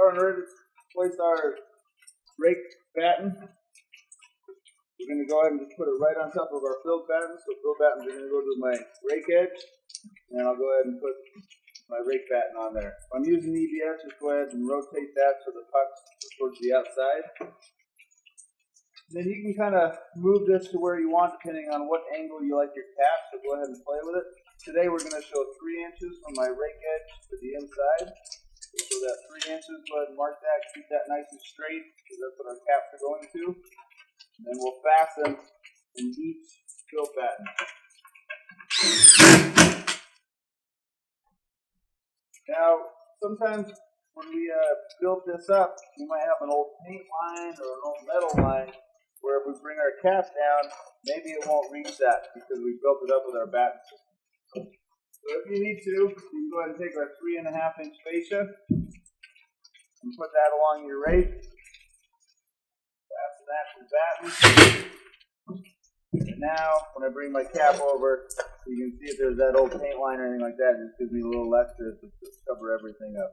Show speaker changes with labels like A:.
A: Alright, ready to place our rake batten. We're going to go ahead and just put it right on top of our filled batten. So filled battens are going to go to my rake edge, and I'll go ahead and put my rake batten on there. If I'm using EBS, just go ahead and rotate that so the puck's towards the outside. Then you can kind of move this to where you want depending on what angle you like your cap, so go ahead and play with it. Today we're going to show 3 inches from my rake edge to the inside. So that 3 inches, go ahead and mark that, keep that nice and straight, because that's what our caps are going to. And we'll fasten in each fill batten. Now, sometimes when we build this up, we might have an old paint line or an old metal line where if we bring our cap down, maybe it won't reach that because we built it up with our batten system. So if you need to, you can go ahead and take our 3.5-inch fascia and put that along your rake. Fasten that to the batten. And now, when I bring my cap over, you can see if there's that old paint line or anything like that, it just gives me a little extra to cover everything up.